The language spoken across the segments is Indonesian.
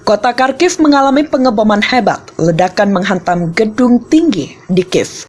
Kota Kharkiv mengalami pengeboman hebat, ledakan menghantam gedung tinggi di Kiev.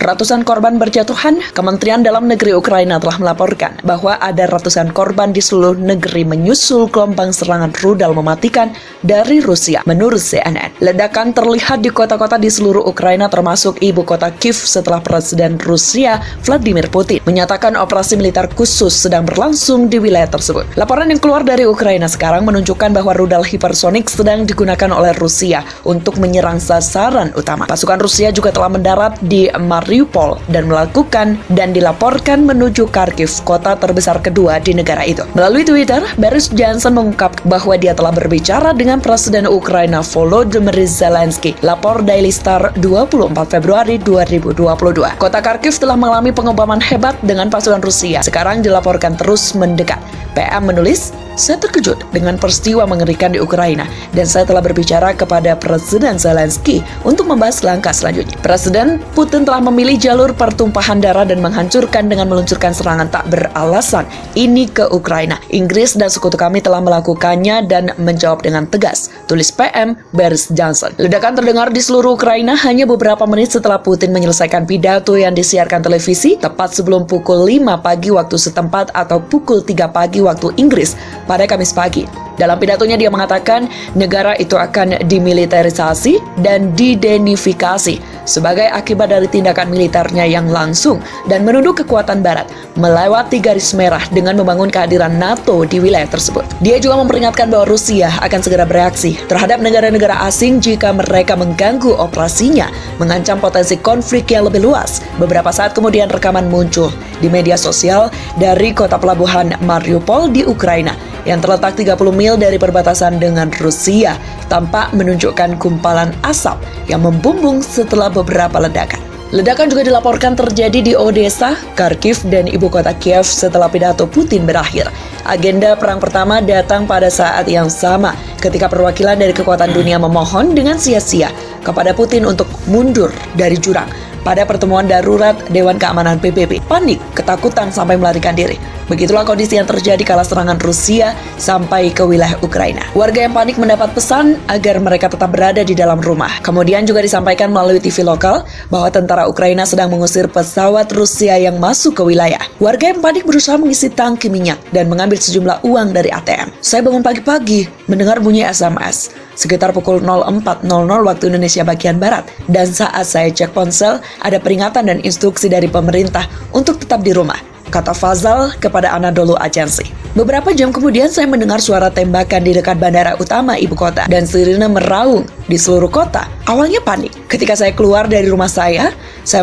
Ratusan korban berjatuhan, Kementerian Dalam Negeri Ukraina telah melaporkan bahwa ada ratusan korban di seluruh negeri menyusul gelombang serangan rudal mematikan dari Rusia, menurut CNN. Ledakan terlihat di kota-kota di seluruh Ukraina termasuk ibu kota Kiev setelah Presiden Rusia Vladimir Putin menyatakan operasi militer khusus sedang berlangsung di wilayah tersebut. Laporan yang keluar dari Ukraina sekarang menunjukkan bahwa rudal hipersonik sedang digunakan oleh Rusia untuk menyerang sasaran utama. Pasukan Rusia juga telah mendarat di Mariupol dan dilaporkan menuju Kharkiv, kota terbesar kedua di negara itu. Melalui Twitter, Boris Johnson mengungkap bahwa dia telah berbicara dengan Presiden Ukraina Volodymyr Zelensky. Lapor Daily Star 24 Februari 2022. Kota Kharkiv telah mengalami pengeboman hebat dengan pasukan Rusia. Sekarang dilaporkan terus mendekat. PM menulis, "Saya terkejut dengan peristiwa mengerikan di Ukraina dan saya telah berbicara kepada Presiden Zelensky untuk membahas langkah selanjutnya." Presiden Putin telah memilih jalur pertumpahan darah dan menghancurkan dengan meluncurkan serangan tak beralasan ini ke Ukraina. Inggris dan sekutu kami telah melakukannya dan menjawab dengan tegas, tulis PM Boris Johnson. Ledakan terdengar di seluruh Ukraina hanya beberapa menit setelah Putin menyelesaikan pidato yang disiarkan televisi tepat sebelum pukul 5 pagi waktu setempat atau pukul 3 pagi waktu Inggris pada Kamis pagi. Dalam pidatonya dia mengatakan negara itu akan dimiliterisasi dan didenifikasi sebagai akibat dari tindakan militernya yang langsung dan menuduh kekuatan Barat melewati garis merah dengan membangun kehadiran NATO di wilayah tersebut. Dia juga memperingatkan bahwa Rusia akan segera bereaksi terhadap negara-negara asing jika mereka mengganggu operasinya, mengancam potensi konflik yang lebih luas. Beberapa saat kemudian rekaman muncul di media sosial dari kota pelabuhan Mariupol di Ukraina yang terletak 30 mil dari perbatasan dengan Rusia, tampak menunjukkan kumpalan asap yang membumbung setelah beberapa ledakan. Ledakan juga dilaporkan terjadi di Odessa, Kharkiv, dan ibu kota Kiev setelah pidato Putin berakhir. Agenda perang pertama datang pada saat yang sama ketika perwakilan dari kekuatan dunia memohon dengan sia-sia kepada Putin untuk mundur dari jurang. Pada pertemuan darurat Dewan Keamanan PBB, panik, ketakutan sampai melarikan diri. Begitulah kondisi yang terjadi kala serangan Rusia sampai ke wilayah Ukraina. Warga yang panik mendapat pesan agar mereka tetap berada di dalam rumah. Kemudian juga disampaikan melalui TV lokal bahwa tentara Ukraina sedang mengusir pesawat Rusia yang masuk ke wilayah. Warga yang panik berusaha mengisi tangki minyak dan mengambil sejumlah uang dari ATM. Saya bangun pagi-pagi mendengar bunyi SMS sekitar pukul 04.00 waktu Indonesia bagian Barat. Dan saat saya cek ponsel, ada peringatan dan instruksi dari pemerintah untuk tetap di rumah, kata Fazal kepada Anadolu Agency. Beberapa jam kemudian saya mendengar suara tembakan di dekat bandara utama ibu kota dan sirine meraung di seluruh kota. Awalnya panik. Ketika saya keluar dari rumah saya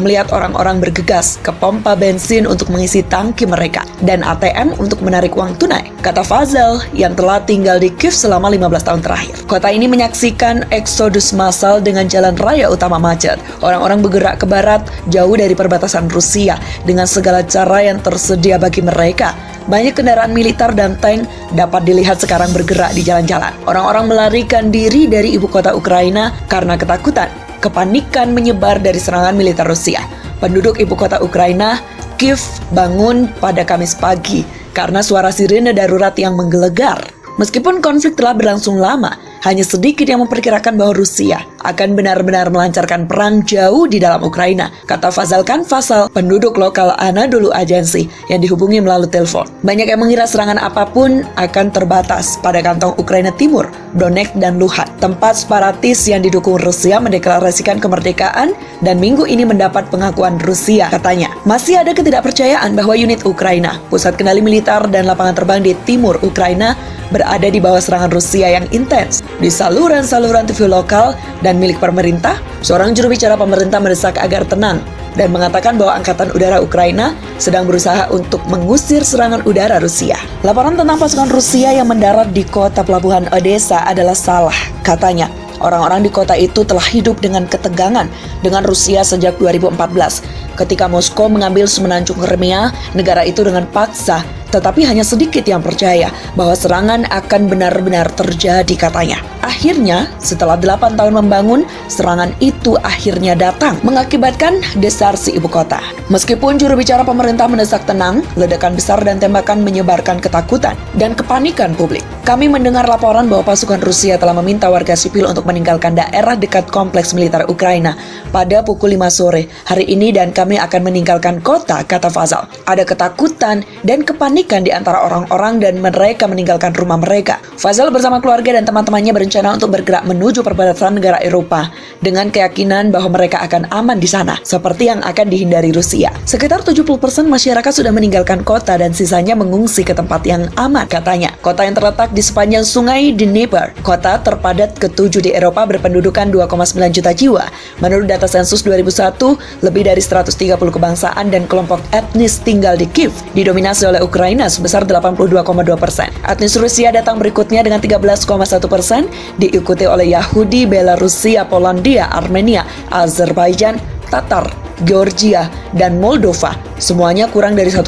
melihat orang-orang bergegas ke pompa bensin untuk mengisi tangki mereka dan ATM untuk menarik uang tunai, kata Fazal yang telah tinggal di Kiev selama 15 tahun terakhir. Kota ini menyaksikan eksodus massal dengan jalan raya utama macet. Orang-orang bergerak ke barat jauh dari perbatasan Rusia dengan segala cara yang tersedia bagi mereka. Banyak kendaraan militer dan tank dapat dilihat sekarang bergerak di jalan-jalan. Orang-orang melarikan diri dari ibu kota Ukraina karena ketakutan. Kepanikan menyebar dari serangan militer Rusia. Penduduk ibu kota Ukraina, Kiev, bangun pada Kamis pagi karena suara sirine darurat yang menggelegar. Meskipun konflik telah berlangsung lama, hanya sedikit yang memperkirakan bahwa Rusia akan benar-benar melancarkan perang jauh di dalam Ukraina, kata Fazal Fasal, penduduk lokal Anadolu Agency yang dihubungi melalui telepon. Banyak yang mengira serangan apapun akan terbatas pada kantong Ukraina Timur, Donetsk dan Luhansk, tempat separatis yang didukung Rusia mendeklarasikan kemerdekaan dan minggu ini mendapat pengakuan Rusia, katanya. Masih ada ketidakpercayaan bahwa unit Ukraina, pusat kendali militer dan lapangan terbang di timur Ukraina berada di bawah serangan Rusia yang intens. Di saluran-saluran TV lokal dan milik pemerintah, seorang juru bicara pemerintah mendesak agar tenang dan mengatakan bahwa Angkatan Udara Ukraina sedang berusaha untuk mengusir serangan udara Rusia. Laporan tentang pasukan Rusia yang mendarat di kota pelabuhan Odessa adalah salah, katanya. Orang-orang di kota itu telah hidup dengan ketegangan dengan Rusia sejak 2014. Ketika Moskow mengambil semenanjung Crimea, negara itu dengan paksa tetapi hanya sedikit yang percaya bahwa serangan akan benar-benar terjadi katanya. Akhirnya, setelah 8 tahun membangun, serangan itu akhirnya datang, mengakibatkan desarsi ibu kota. Meskipun juru bicara pemerintah mendesak tenang, ledakan besar dan tembakan menyebarkan ketakutan dan kepanikan publik. Kami mendengar laporan bahwa pasukan Rusia telah meminta warga sipil untuk meninggalkan daerah dekat kompleks militer Ukraina pada pukul 5 sore hari ini dan kami akan meninggalkan kota, kata Fazal. Ada ketakutan dan kepanikan di antara orang-orang dan mereka meninggalkan rumah mereka. Fazal bersama keluarga dan teman-temannya berencana untuk bergerak menuju perbatasan negara Eropa dengan keyakinan bahwa mereka akan aman di sana, seperti yang akan dihindari Rusia. Sekitar 70% masyarakat sudah meninggalkan kota dan sisanya mengungsi ke tempat yang aman, katanya. Kota yang terletak di sepanjang sungai Dnieper, kota terpadat ke-7 di Eropa berpendudukan 2,9 juta jiwa. Menurut data sensus 2001, lebih dari 130 kebangsaan dan kelompok etnis tinggal di Kiev, didominasi oleh Ukraina sebesar 82,2%. Etnis Rusia datang berikutnya dengan 13,1%, diikuti oleh Yahudi, Belarusia, Polandia, Armenia, Azerbaijan, Tatar, Georgia, dan Moldova, semuanya kurang dari 1%.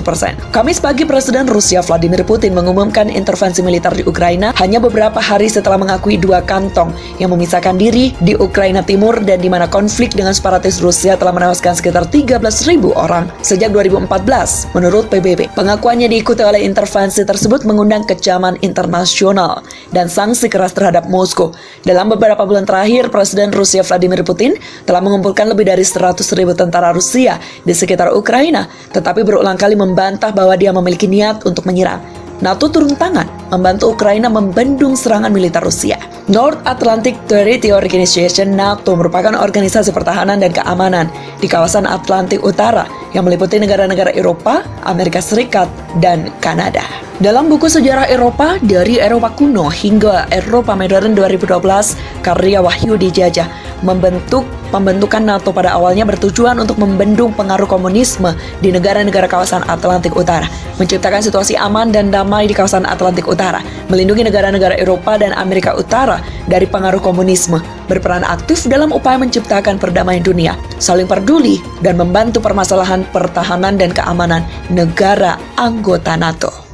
Kamis pagi, Presiden Rusia Vladimir Putin mengumumkan intervensi militer di Ukraina hanya beberapa hari setelah mengakui 2 kantong yang memisahkan diri di Ukraina Timur dan di mana konflik dengan separatis Rusia telah menewaskan sekitar 13.000 orang sejak 2014, menurut PBB. Pengakuannya diikuti oleh intervensi tersebut mengundang kecaman internasional dan sanksi keras terhadap Moskow. Dalam beberapa bulan terakhir, Presiden Rusia Vladimir Putin telah mengumpulkan lebih dari 100.000 tentara Rusia di sekitar Ukraina, tetapi berulang kali membantah bahwa dia memiliki niat untuk menyerang. NATO turun tangan membantu Ukraina membendung serangan militer Rusia. North Atlantic Treaty Organization (NATO) merupakan organisasi pertahanan dan keamanan di kawasan Atlantik Utara yang meliputi negara-negara Eropa, Amerika Serikat, dan Kanada. Dalam buku sejarah Eropa, dari Eropa kuno hingga Eropa modern 2012, karya Wahyu Dijajah, pembentukan NATO pada awalnya bertujuan untuk membendung pengaruh komunisme di negara-negara kawasan Atlantik Utara, menciptakan situasi aman dan damai di kawasan Atlantik Utara, melindungi negara-negara Eropa dan Amerika Utara dari pengaruh komunisme, berperan aktif dalam upaya menciptakan perdamaian dunia, saling peduli, dan membantu permasalahan pertahanan dan keamanan negara anggota NATO.